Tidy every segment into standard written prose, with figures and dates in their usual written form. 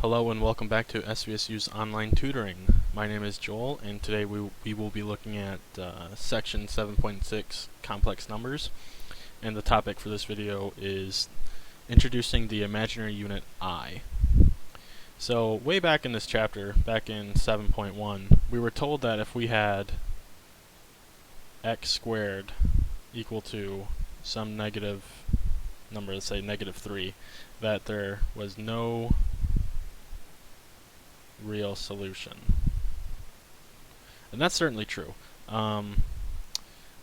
Hello and welcome back to SVSU's online tutoring. My name is Joel, and today we will be looking at section 7.6 complex numbers, and the topic for this video is introducing the imaginary unit I. So way back in this chapter, back in 7.1, we were told that if we had x squared equal to some negative number, let's say -3, that there was no real solution. And that's certainly true. There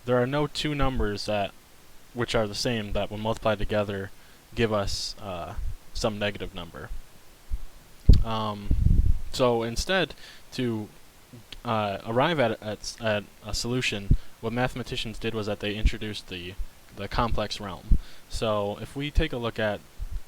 are no two numbers which are the same that when multiplied together give us some negative number. So instead, to arrive at a solution, what mathematicians did was that they introduced the complex realm. So if we take a look at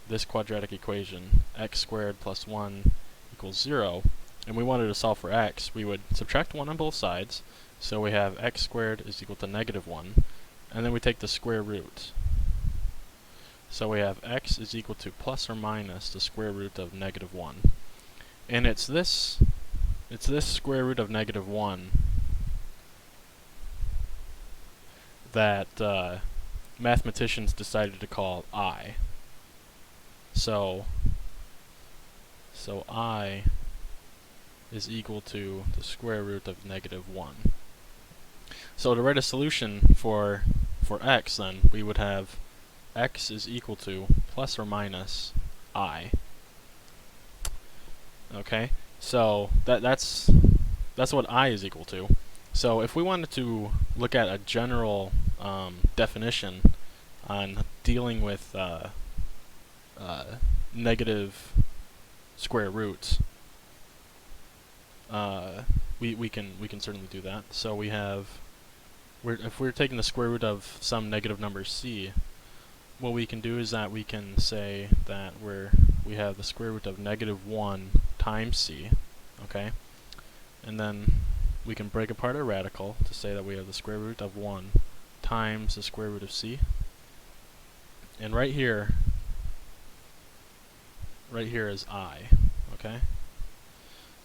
this quadratic equation, x squared plus 1 equals 0, and we wanted to solve for x, we would subtract 1 on both sides, so we have x squared is equal to -1, and then we take the square root. So we have x is equal to plus or minus the square root of -1. And it's this square root of -1 that mathematicians decided to call I. So I is equal to the square root of -1. So to write a solution for x, then we would have x is equal to plus or minus I. Okay, so that's what I is equal to. So if we wanted to look at a general definition on dealing with negative square roots, we can certainly do that. So we have, if we're taking the square root of some negative number c, what we can do is that we can say that we have the square root of -1 times c, okay? And then we can break apart our radical to say that we have the square root of 1 times the square root of c. And right here is I, okay?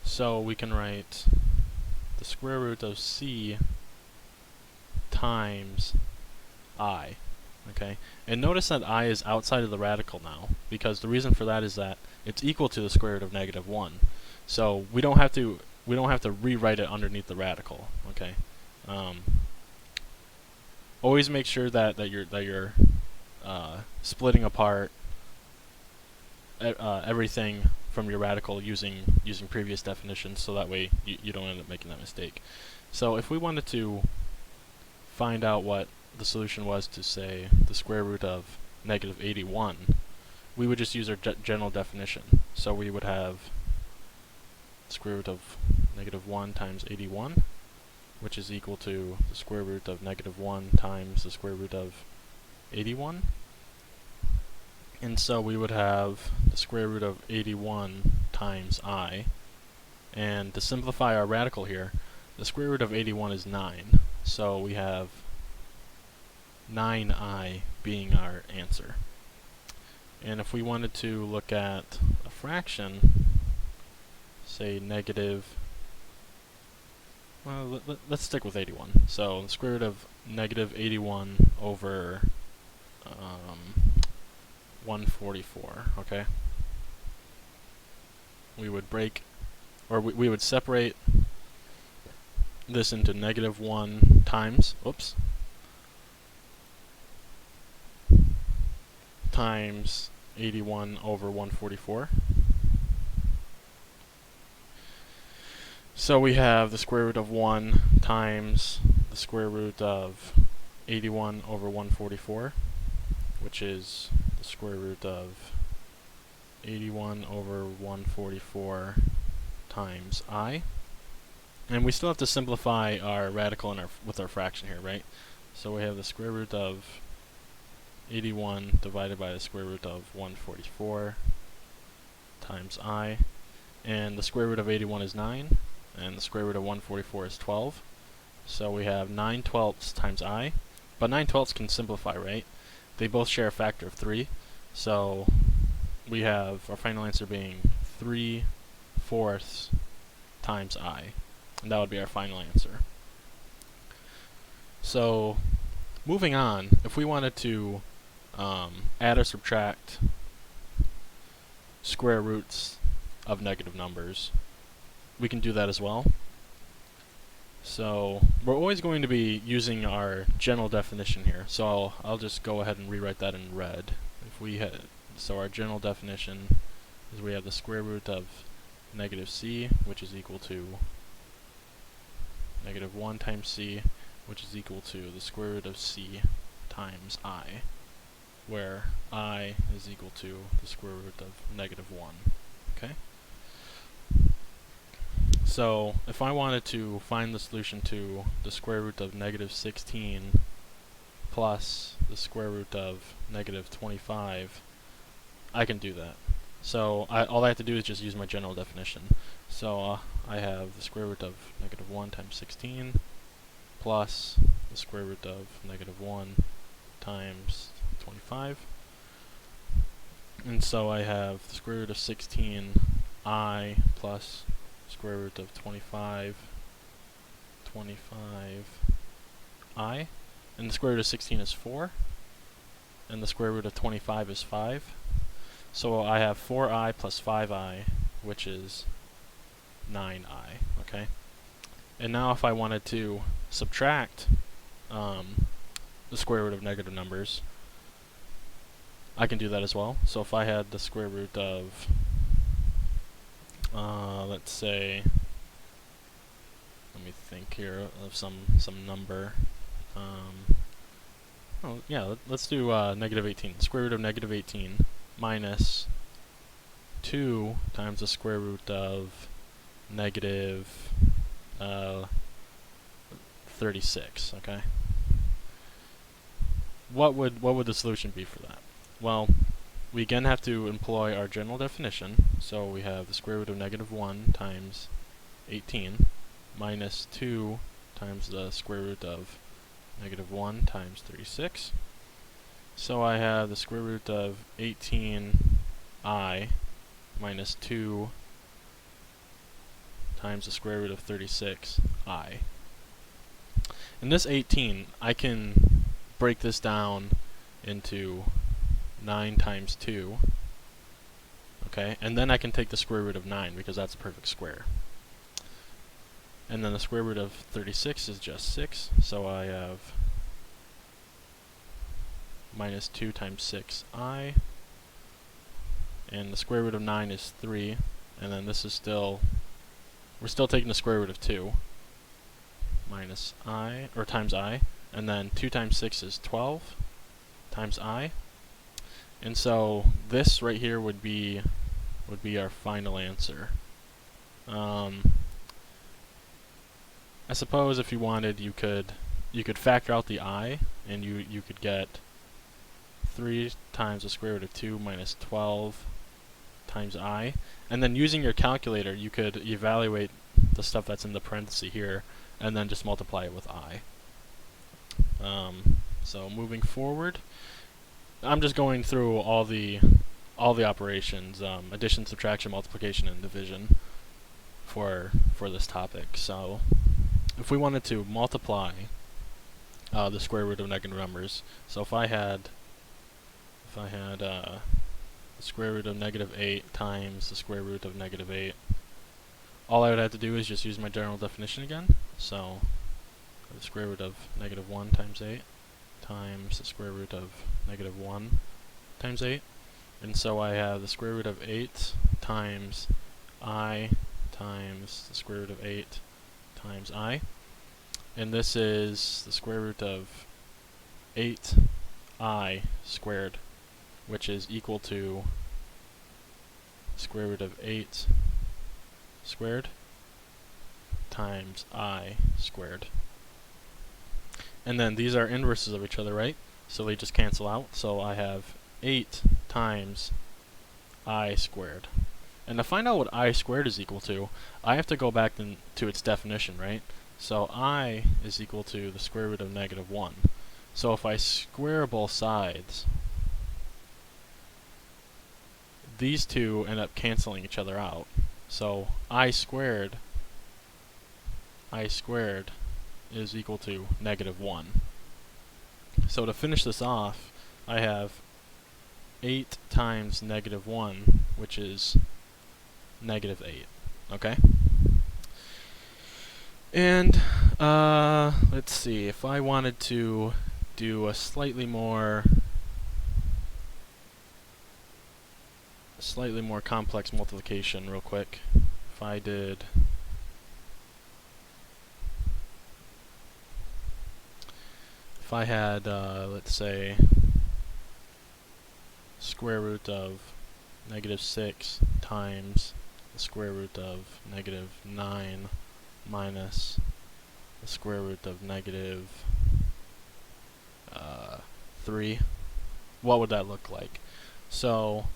So we can write the square root of c times I, okay? And notice that I is outside of the radical now, because the reason for that is that it's equal to the square root of -1. So we don't have to rewrite it underneath the radical, okay? Always make sure that you're splitting apart everything from your radical using previous definitions, so that way you don't end up making that mistake. So if we wanted to find out what the solution was to, say, the square root of -81, we would just use our general definition. So we would have the square root of -1 times 81, which is equal to the square root of -1 times the square root of 81. And so we would have the square root of 81 times I. And to simplify our radical here, the square root of 81 is 9. So we have 9i being our answer. And if we wanted to look at a fraction, say let's stick with 81. So the square root of -81 over 144, okay? We would we would separate this into -1 times, times 81 over 144. So we have the square root of 1 times the square root of 81 over 144, which is the square root of 81 over 144 times I. And we still have to simplify our radical with our fraction here, right? So we have the square root of 81 divided by the square root of 144 times I. And the square root of 81 is 9, and the square root of 144 is 12. So we have 9/12 times I. But 9/12 can simplify, right? They both share a factor of 3. So we have our final answer being 3/4 times I. And that would be our final answer. So, moving on, if we wanted to add or subtract square roots of negative numbers, we can do that as well. So we're always going to be using our general definition here. So I'll just go ahead and rewrite that in red. If we had, so our general definition is we have the square root of negative c, which is equal to negative 1 times c, which is equal to the square root of c times I, where I is equal to the square root of negative 1. Okay? So if I wanted to find the solution to the square root of negative 16 plus the square root of negative 25, I can do that. So all I have to do is just use my general definition. So I have the square root of negative 1 times 16 plus the square root of negative 1 times 25. And so I have the square root of 16I plus square root of 25I, and the square root of 16 is 4, and the square root of 25 is 5. So I have 4I plus 5I, which is 9I, okay? And now if I wanted to subtract the square root of negative numbers, I can do that as well. So if I had the square root of let's say, let me think here of some number. Oh yeah, let's do negative 18. The square root of negative 18 minus 2 times the square root of negative 36. Okay. What would the solution be for that? Well, we again have to employ our general definition. So we have the square root of negative 1 times 18 minus 2 times the square root of negative 1 times 36. So I have the square root of 18I minus 2 times the square root of 36I. And this 18, I can break this down into 9 times 2, okay, and then I can take the square root of 9 because that's a perfect square. And then the square root of 36 is just 6, so I have minus 2 times 6I, and the square root of 9 is 3, and then this is still, we're still taking the square root of 2, minus I, or times I, and then 2 times 6 is 12, times I. And so this right here would be our final answer. I suppose if you wanted, you could factor out the I, and you could get 3 times the square root of 2 minus 12 times I, and then using your calculator you could evaluate the stuff that's in the parenthesis here, and then just multiply it with I. So moving forward, I'm just going through all the operations, addition, subtraction, multiplication, and division for this topic. So if we wanted to multiply the square root of negative numbers, so if I had the square root of negative 8 times the square root of negative 8, all I would have to do is just use my general definition again. So the square root of negative 1 times 8 times the square root of negative 1 times 8. And so I have the square root of 8 times I times the square root of 8 times I. And this is the square root of 8I squared, which is equal to square root of 8 squared times I squared. And then these are inverses of each other, right? So they just cancel out. So I have 8 times I squared. And to find out what I squared is equal to, I have to go back to its definition, right? So I is equal to the square root of negative 1. So if I square both sides, these two end up canceling each other out. So I squared is equal to -1. So to finish this off, I have 8 times -1, which is -8. Okay? And let's see, if I wanted to do a slightly more complex multiplication real quick, if I had, let's say, square root of -6 times the square root of -9 minus the square root of -3, what would that look like? So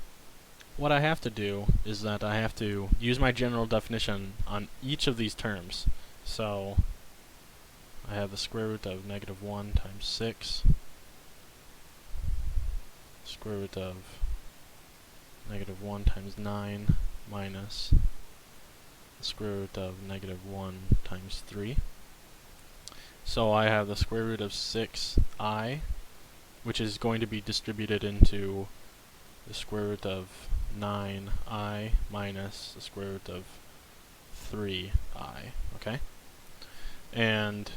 what I have to do is that I have to use my general definition on each of these terms. So I have the square root of -1 times 6, square root of -1 times 9 minus the square root of -1 times 3. So I have the square root of 6i, which is going to be distributed into the square root of 9i minus the square root of 3i, okay? And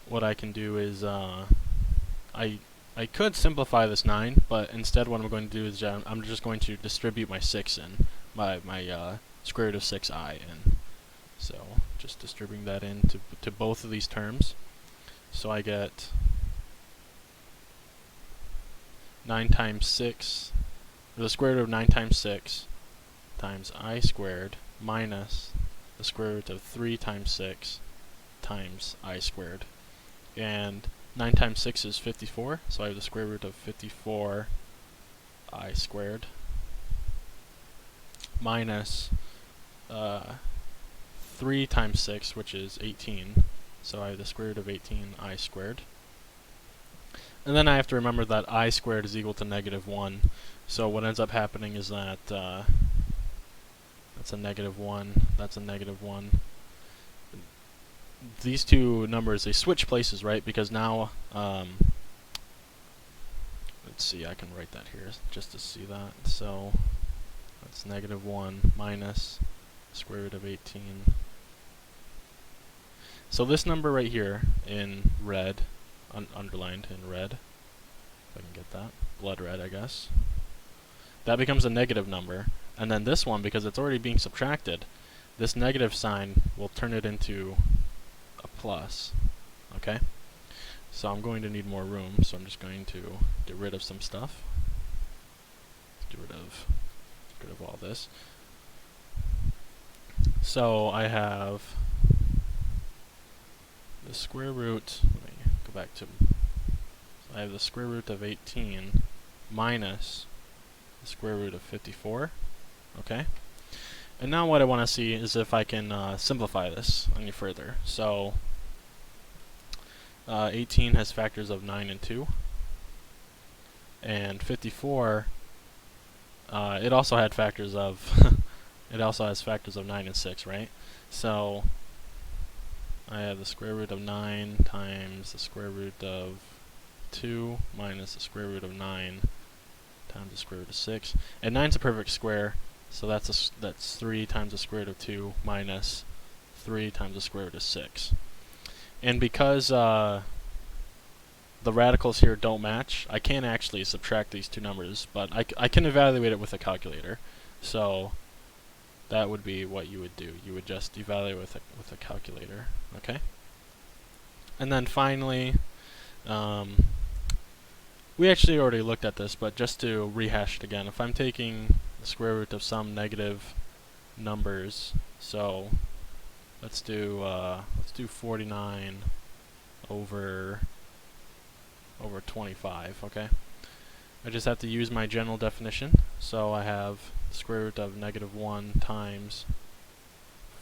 what I can do is, I could simplify this 9, but instead what I'm going to do is I'm just going to distribute my 6 in, my square root of 6i in. So just distributing that in to both of these terms. So I get 9 times 6, or the square root of 9 times 6 times I squared minus the square root of 3 times 6 times I squared. And 9 times 6 is 54, so I have the square root of 54 I squared minus 3 times 6, which is 18, so I have the square root of 18 I squared. And then I have to remember that I squared is equal to -1, so what ends up happening is that that's a -1, that's a -1. These two numbers, they switch places, right? Because now, let's see, I can write that here just to see that. So that's -1 minus square root of 18. So this number right here in red, underlined in red, if I can get that, blood red, I guess, that becomes a negative number. And then this one, because it's already being subtracted, this negative sign will turn it into a plus, okay? So I'm going to need more room, so I'm just going to get rid of some stuff. Get rid of all this. So I have the square root, let me go back to, I have the square root of 18 minus the square root of 54, okay? And now what I want to see is if I can simplify this any further. So 18 has factors of 9 and 2, and 54, it also had factors of it also has factors of 9 and 6, right? So I have the square root of 9 times the square root of 2 minus the square root of 9 times the square root of 6. And 9's a perfect square, so that's 3 times the square root of 2 minus 3 times the square root of 6. And because the radicals here don't match, I can't actually subtract these two numbers, but I can evaluate it with a calculator. So that would be what you would do. You would just evaluate with a calculator, okay? And then finally, we actually already looked at this, but just to rehash it again, if I'm taking the square root of some negative numbers, so let's do 49 over 25, okay? I just have to use my general definition. So I have the square root of -1 times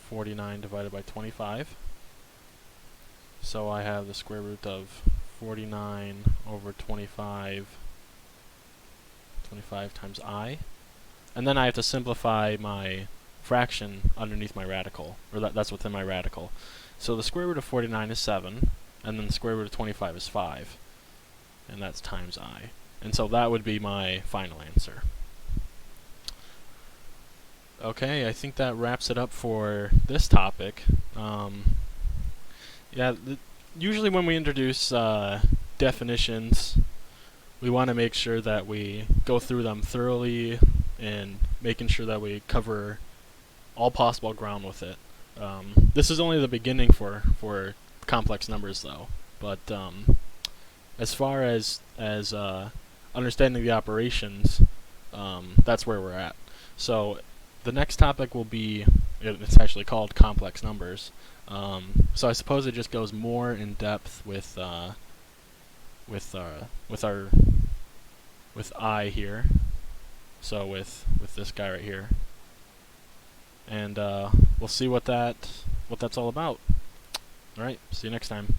49 divided by 25. So I have the square root of 49 over 25 25 times I. And then I have to simplify my fraction underneath my radical, or that's within my radical. So the square root of 49 is 7, and then the square root of 25 is 5. And that's times I. And so that would be my final answer. Okay, I think that wraps it up for this topic. Yeah, usually when we introduce definitions, we want to make sure that we go through them thoroughly and making sure that we cover all possible ground with it. This is only the beginning for complex numbers, though. But as far as understanding the operations, that's where we're at. So the next topic will be, it's actually called complex numbers. So I suppose it just goes more in depth with I here. So with this guy right here, and we'll see what that's all about. All right, see you next time.